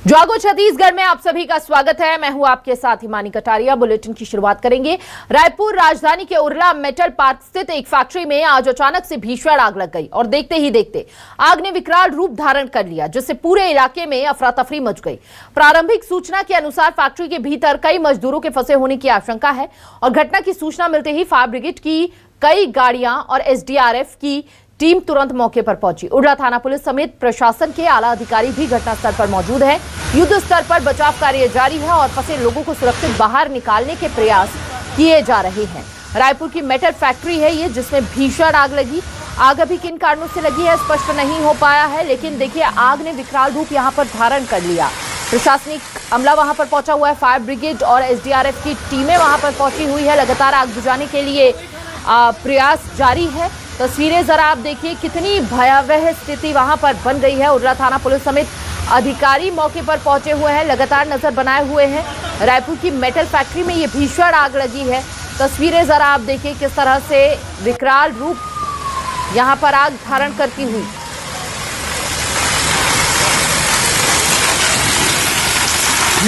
जागो छत्तीसगढ़ में आप सभी का स्वागत है। मैं हूं आपके साथ हिमानी कटारिया। बुलेटिन की शुरुआत करेंगे। रायपुर राजधानी के उरला मेटल पार्क स्थित एक फैक्ट्री में आज अचानक से भीषण आग लग गई और देखते ही देखते आग ने विकराल रूप धारण कर लिया, जिससे पूरे इलाके में अफरा तफरी मच गई। प्रारंभिक सूचना के अनुसार फैक्ट्री के भीतर कई मजदूरों के फंसे होने की आशंका है और घटना की सूचना मिलते ही फायर ब्रिगेड की कई गाड़ियां और एसडीआरएफ की टीम तुरंत मौके पर पहुंची। उरला थाना पुलिस समेत प्रशासन के आला अधिकारी भी घटनास्थल पर मौजूद हैं। युद्ध स्तर पर बचाव कार्य जारी है और फंसे लोगों को सुरक्षित बाहर निकालने के प्रयास किए जा रहे हैं। रायपुर की मेटल फैक्ट्री है ये, जिसमें भीषण आग लगी। आग अभी किन कारणों से लगी है स्पष्ट नहीं हो पाया है, लेकिन देखिए आग ने विकराल रूप यहाँ पर धारण कर लिया। प्रशासनिक अमला वहां पर पहुंचा हुआ है, फायर ब्रिगेड और एसडीआरएफ की टीमें वहां पर पहुंची हुई है। लगातार आग बुझाने के लिए प्रयास जारी है। तस्वीरें जरा आप देखिए, कितनी भयावह स्थिति वहां पर बन गई है। उरला थाना पुलिस समेत अधिकारी मौके पर पहुंचे हुए हैं, लगातार नजर बनाए हुए हैं। रायपुर की मेटल फैक्ट्री में ये भीषण आग लगी है। तस्वीरें जरा आप देखिए किस तरह से विकराल रूप यहां पर आग धारण करती हुई।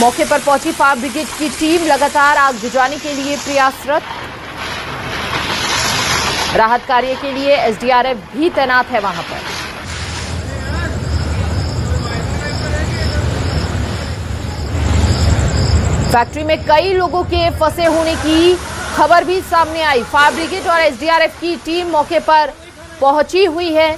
मौके पर पहुंची फायर ब्रिगेड की टीम लगातार आग बुझाने के लिए प्रयासरत। राहत कार्य के लिए एसडीआरएफ भी तैनात है वहां पर। फैक्ट्री में कई लोगों के फंसे होने की खबर भी सामने आई। फायर ब्रिगेड और एसडीआरएफ की टीम मौके पर पहुंची हुई है।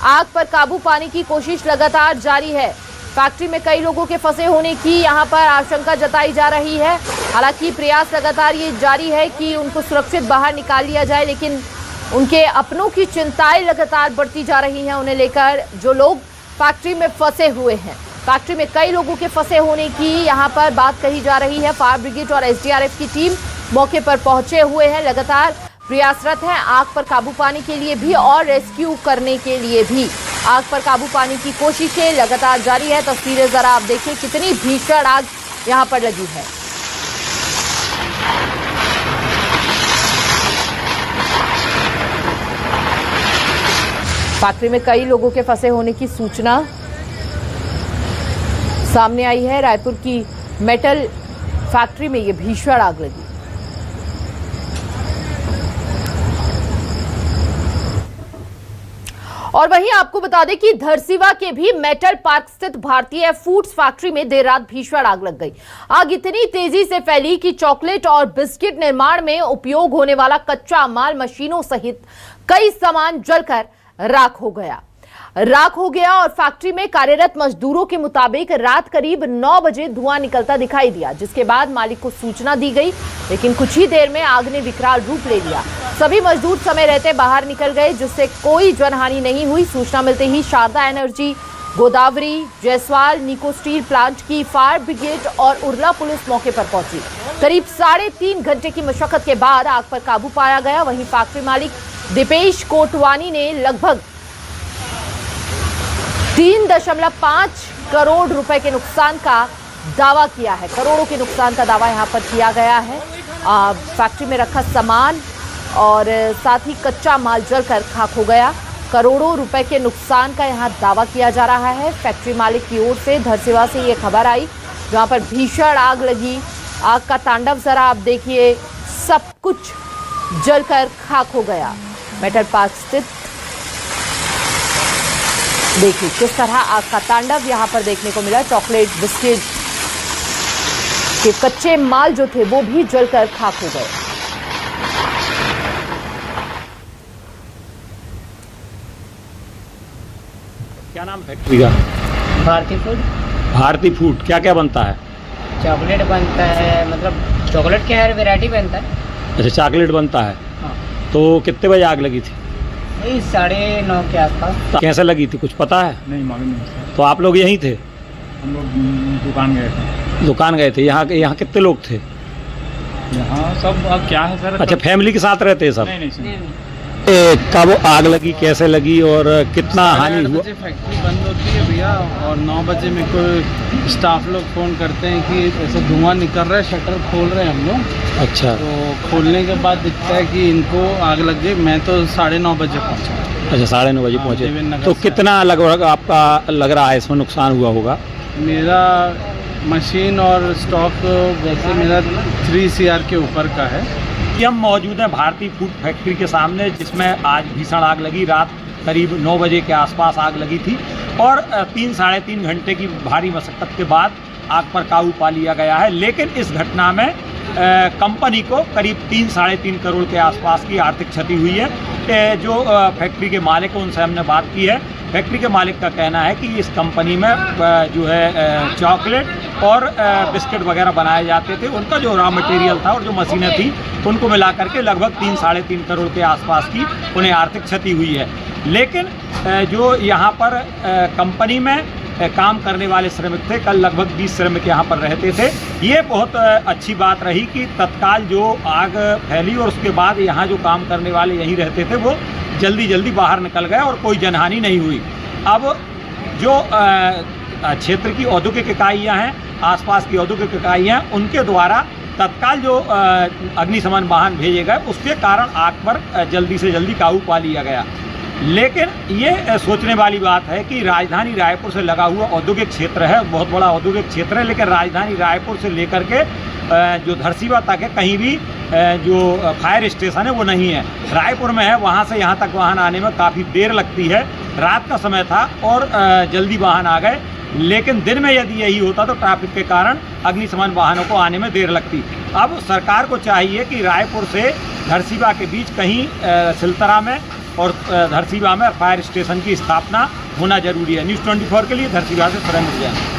आग पर काबू पाने की कोशिश लगातार जारी है। फैक्ट्री में कई लोगों के फंसे होने की यहां पर आशंका जताई जा रही है। हालांकि प्रयास लगातार ये जारी है कि उनको सुरक्षित बाहर निकाल लिया जाए, लेकिन उनके अपनों की चिंताएं लगातार बढ़ती जा रही हैं उन्हें लेकर, जो लोग फैक्ट्री में फंसे हुए हैं। फैक्ट्री में कई लोगों के फंसे होने की यहां पर बात कही जा रही है। फायर ब्रिगेड और एसडीआरएफ की टीम मौके पर पहुंचे हुए हैं, लगातार प्रयासरत हैं आग पर काबू पाने के लिए भी और रेस्क्यू करने के लिए भी। आग पर काबू पाने की कोशिशें लगातार जारी है। तस्वीरें जरा आप देखिए, कितनी भीषण आग यहां पर लगी है। फैक्ट्री में कई लोगों के फंसे होने की सूचना सामने आई है। रायपुर की मेटल फैक्ट्री में यह भीषण आग लगी। और वहीं आपको बता दें कि धरसीवा के भी मेटल पार्क स्थित भारतीय फूड्स फैक्ट्री में देर रात भीषण आग लग गई। आग इतनी तेजी से फैली कि चॉकलेट और बिस्किट निर्माण में उपयोग होने वाला कच्चा माल, मशीनों सहित कई सामान जलकर राख हो गया और फैक्ट्री में कार्यरत मजदूरों के मुताबिक रात करीब 9 बजे धुआं निकलता दिखाई दिया, जिसके बाद मालिक को सूचना दी गई, लेकिन कुछ ही देर में आग ने विकराल रूप ले लिया। सभी मजदूर समय रहते बाहर निकल गए, जिससे कोई जनहानि नहीं हुई। सूचना मिलते ही शारदा एनर्जी, गोदावरी, जयसवाल, निको स्टील प्लांट की फायर ब्रिगेड और उरला पुलिस मौके पर पहुंची। करीब 3.5 घंटे की मशक्कत के बाद आग पर काबू पाया गया। वहीं फैक्ट्री मालिक दीपेश कोटवानी ने लगभग 3.5 करोड़ रुपए के नुकसान का दावा किया है। करोड़ों के नुकसान का दावा यहां पर किया गया है। फैक्ट्री में रखा सामान और साथ ही कच्चा माल जलकर खाक हो गया। करोड़ों रुपए के नुकसान का यहां दावा किया जा रहा है। फैक्ट्री मालिक की ओर से धरसीवा से ये खबर आई, जहां पर भीषण आग लगी। आग का तांडव जरा आप देखिए, सब कुछ जलकर खाक हो गया। मेटल पार्क स्थित देखिए किस तरह आग का तांडव यहां पर देखने को मिला। चॉकलेट, बिस्किट के कच्चे माल जो थे वो भी जलकर खाक हो गए। क्या नाम फैक्ट्री का? भारती फूड। भारती फूड क्या क्या बनता है? चॉकलेट बनता है, मतलब चॉकलेट के हर वैरायटी बनता है। अच्छा, चॉकलेट बनता है। हाँ। तो कितने बजे आग लगी थी? यही 9:30 के आसपास। कैसे लगी थी, कुछ पता है? नहीं, मालूम नहीं। तो आप लोग यहीं थे? हम लोग दुकान गए थे। यहाँ कितने लोग थे? यहाँ सब अब क्या है सर? अच्छा, फैमिली के साथ रहते हैं सब? नहीं। कब आग लगी, कैसे लगी और कितना हानि हुआ? फैक्ट्री बंद होती है भैया, और 9 बजे मेरे को स्टाफ लोग फ़ोन करते हैं कि ऐसे धुआं निकल रहा है, शटर खोल रहे हैं हम लोग। अच्छा। तो खोलने के बाद दिखता है कि इनको आग लग गई। मैं तो 9:30 बजे पहुँचा। अच्छा, 9:30 बजे पहुँचे। तो कितना लगभग आपका लग रहा है इसमें नुकसान हुआ होगा? मेरा मशीन और स्टॉक वैसे मेरा 3 CR के ऊपर का है। ये हम मौजूद हैं भारतीय फूड फैक्ट्री के सामने, जिसमें आज भीषण आग लगी। रात करीब 9 बजे के आसपास आग लगी थी और 3 साढ़े 3 घंटे की भारी मशक्कत के बाद आग पर काबू पा लिया गया है। लेकिन इस घटना में कंपनी को करीब 3 साढ़े 3 करोड़ के आसपास की आर्थिक क्षति हुई है। जो फैक्ट्री के मालिक हैं उनसे हमने बात की है। फैक्ट्री के मालिक का कहना है कि इस कंपनी में जो है चॉकलेट और बिस्किट वगैरह बनाए जाते थे। उनका जो रॉ मटेरियल था और जो मशीनें थी उनको मिला करके लगभग 3 साढ़े 3 करोड़ के आसपास की उन्हें आर्थिक क्षति हुई है। लेकिन जो यहाँ पर कंपनी में काम करने वाले श्रमिक थे, कल लगभग 20 श्रमिक यहाँ पर रहते थे। ये बहुत अच्छी बात रही कि तत्काल जो आग फैली और उसके बाद यहाँ जो काम करने वाले यहीं रहते थे वो जल्दी बाहर निकल गए और कोई जनहानि नहीं हुई। अब जो क्षेत्र की औद्योगिक इकाइयाँ हैं, आसपास की औद्योगिक इकाइयाँ, उनके द्वारा तत्काल जो अग्निशमन वाहन भेजे गए उसके कारण आग पर जल्दी से जल्दी काबू पा लिया गया। लेकिन ये सोचने वाली बात है कि राजधानी रायपुर से लगा हुआ औद्योगिक क्षेत्र है, बहुत बड़ा औद्योगिक क्षेत्र है, लेकिन राजधानी रायपुर से लेकर के जो धरसीवा तक है कहीं भी जो फायर स्टेशन है वो नहीं है। रायपुर में है, वहाँ से यहाँ तक वाहन आने में काफ़ी देर लगती है। रात का समय था और जल्दी वाहन आ गए, लेकिन दिन में यदि यही होता तो ट्रैफिक के कारण अग्निशमन वाहनों को आने में देर लगती। अब सरकार को चाहिए कि रायपुर से धरसीवा के बीच कहीं सिलतरा में और धरसीवा में फायर स्टेशन की स्थापना होना जरूरी है। न्यूज़ 24 के लिए धरसीवा से सुरेंद्र जैन।